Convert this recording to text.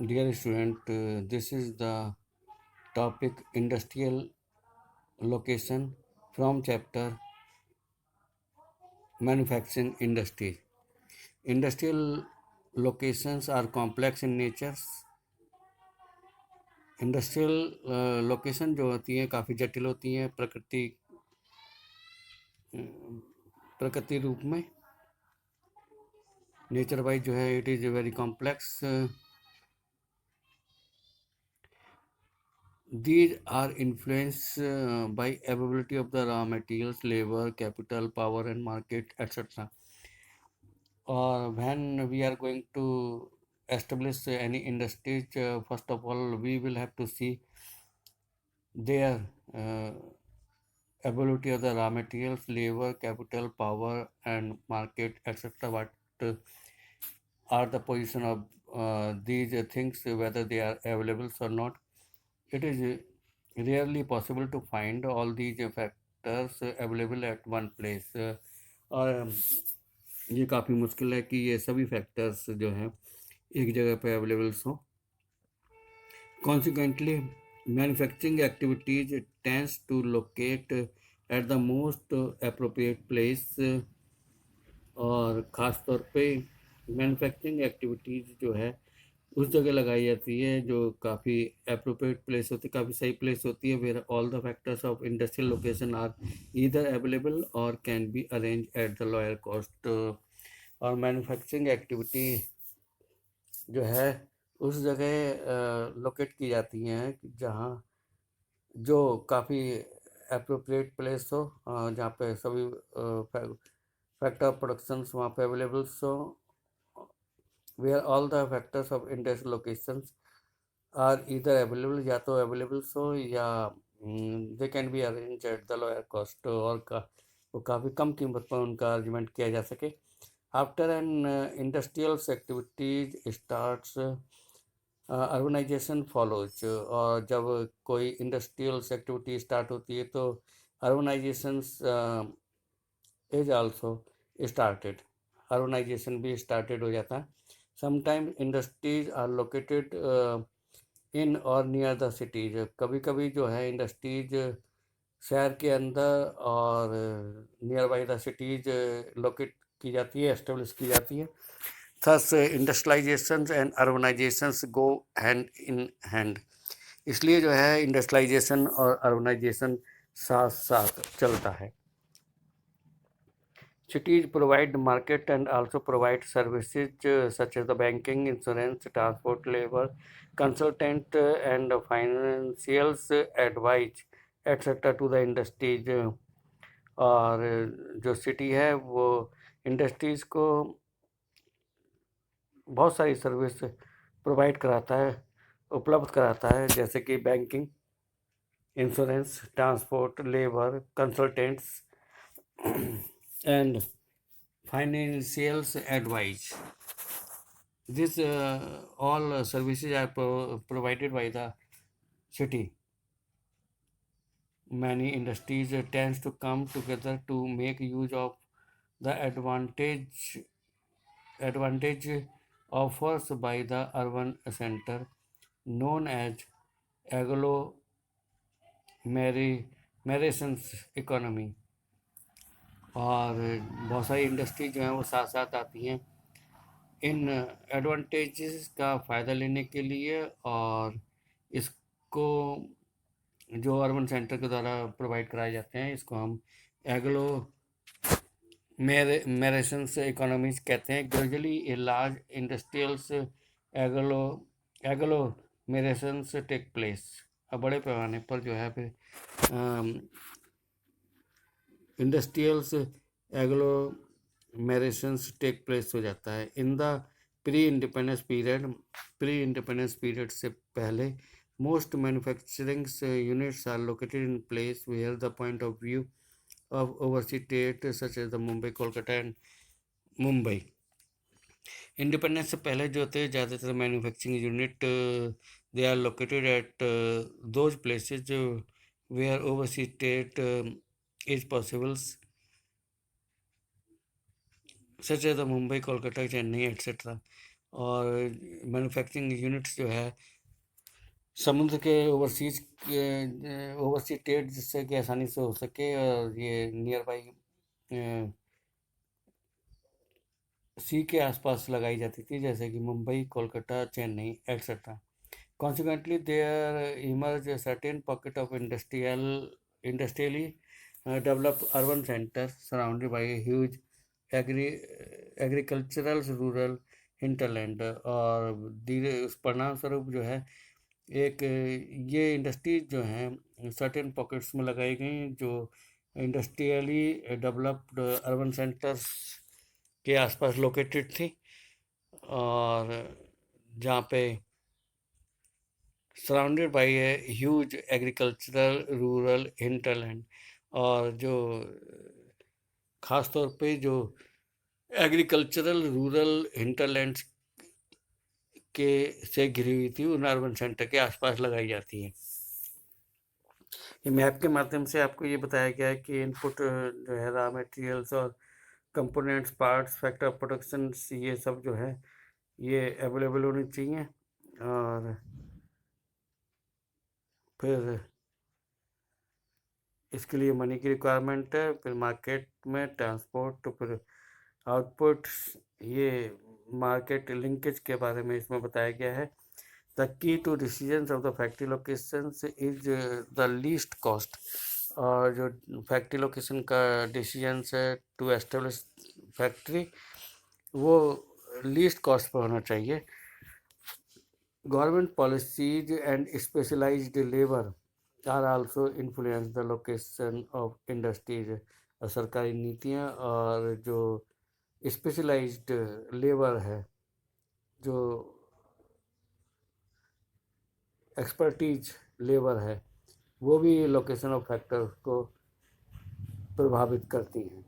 Dear student, this is the topic industrial location from chapter manufacturing industry. Industrial locations are complex in nature. Industrial location जो होती हैं काफ़ी जटिल होती हैं प्रकृति रूप में नेचर वाइज जो है it is very complex. These are influenced by availability of the raw materials, labor, capital, power, and market, etc. Or when we are going to establish any industries, first of all, we will have to see their ability of the raw materials, labor, capital, power, and market, etc. What are the position of these things, whether they are available or not. It is rarely possible to find all these factors available at one place. और ये काफ़ी मुश्किल है कि ये सभी factors जो हैं एक जगह पे अवेलेबल्स हों. Consequently, manufacturing activities tends to locate at the most appropriate place. और ख़ास तौर पे मैन्युफैक्चरिंग एक्टिविटीज़ जो है उस जगह लगाई जाती है जो काफ़ी अप्रोप्रिएट प्लेस होती है, काफ़ी सही प्लेस होती है, where all the factors of industrial location are either available और can be arrange at the lower cost. और मैन्युफैक्चरिंग एक्टिविटी जो है उस जगह लोकेट की जाती हैं जहाँ जो काफ़ी अप्रोप्रिएट प्लेस हो, जहाँ पे सभी फैक्टर ऑफ प्रोडक्शंस वहाँ पे अवेलेबल्स हो, where all the factors of industrial locations are either available या तो available हो या they can be arranged at the lower cost और वो काफ़ी कम कीमत पर उनका अरेंजमेंट किया जा सके. After an industrial activities starts, urbanisation follows. और जब कोई इंडस्ट्रियल एक्टिविटी स्टार्ट होती है तो urbanisation is also started. Urbanisation भी स्टार्टेड हो जाता है. Sometimes industries are located in और नियर द सिटीज. कभी कभी जो है इंडस्ट्रीज शहर के अंदर और near by the cities locate की जाती है, एस्टेब्लिश की जाती है. Thus, industrializations and urbanizations go hand in hand. इसलिए जो है इंडस्ट्रियलाइजेशन और अर्बनाइजेशन साथ साथ चलता है. Cities provide market and also provide services such as the banking, insurance, transport, labor, consultant, and financial advice, etc. to the industries. और जो सिटी है वो इंडस्ट्रीज़ को बहुत सारी सर्विस प्रोवाइड कराता है, उपलब्ध कराता है, जैसे कि banking, insurance, transport, labour, consultants and financial advice. This all services are provided by the city. Many industries tends to come together to make use of the advantage offers by the urban center, known as agglomeration economy. और बहुत सारी industry जो हैं वो साथ साथ आती हैं इन एडवांटेजेस का फ़ायदा लेने के लिए, और इसको जो अर्बन सेंटर के द्वारा प्रोवाइड कराए जाते हैं इसको हम एग्लो मेरेशंस इकोनॉमीज कहते हैं. Gradually a large industrials agglo agglomerations take place. अब बड़े पैमाने पर जो है फिर इंडस्ट्रियल्स एग्लोमेरेशंस टेक प्लेस हो जाता है. In the pre independence period से पहले most manufacturing units are located in place where the point of view of overseas state such as the Mumbai, Kolkata and Mumbai. Independence से पहले जो थे ज़्यादातर manufacturing unit they are located at those places where overseas state is possible, such as the Mumbai, Kolkata, Chennai, etc. और manufacturing units जो है समुद्र के ओवरसी ट्रेड जिससे कि आसानी से हो सके, और ये नियर बाई सी के आसपास लगाई जाती थी, जैसे कि Mumbai, Kolkata, Chennai etcetera. Consequently, there emerged a certain pocket of industrially developed urban centers surrounded by a huge agricultural rural hinterland. और धीरे उस परिणाम स्वरूप जो है एक ये इंडस्ट्रीज जो हैं सर्टेन पॉकेट्स में लगाई गई, जो इंडस्ट्रियली डेवलप्ड अर्बन सेंटर्स के आसपास लोकेटेड थी, और जहाँ पे surrounded by a huge agricultural rural hinterland, और जो खास तौर पे जो एग्रीकल्चरल रूरल हिंटरलैंड्स के से घिरी हुई थी उन अर्बन सेंटर के आसपास लगाई जाती है. ये मैप के माध्यम से आपको ये बताया गया है कि इनपुट जो है रॉ मटेरियल्स और components, parts, factor of production, ये सब जो है ये अवेलेबल होनी चाहिए. और फिर इसके लिए मनी की रिक्वायरमेंट है, फिर मार्केट में ट्रांसपोर्ट, तो फिर आउटपुट. ये मार्केट लिंकेज के बारे में इसमें बताया गया है. The key two decisions of the factory locations is the least cost. और जो फैक्ट्री लोकेशन का डिसीजंस है टू एस्टेब्लिश फैक्ट्री, वो लीस्ट कॉस्ट पर होना चाहिए. Government policies and specialised labour are also influence the location of industries. सरकारी नीतियाँ और जो स्पेशलाइज्ड लेबर है, जो एक्सपर्टीज लेबर है, वो भी लोकेशन ऑफ फैक्टर को प्रभावित करती हैं.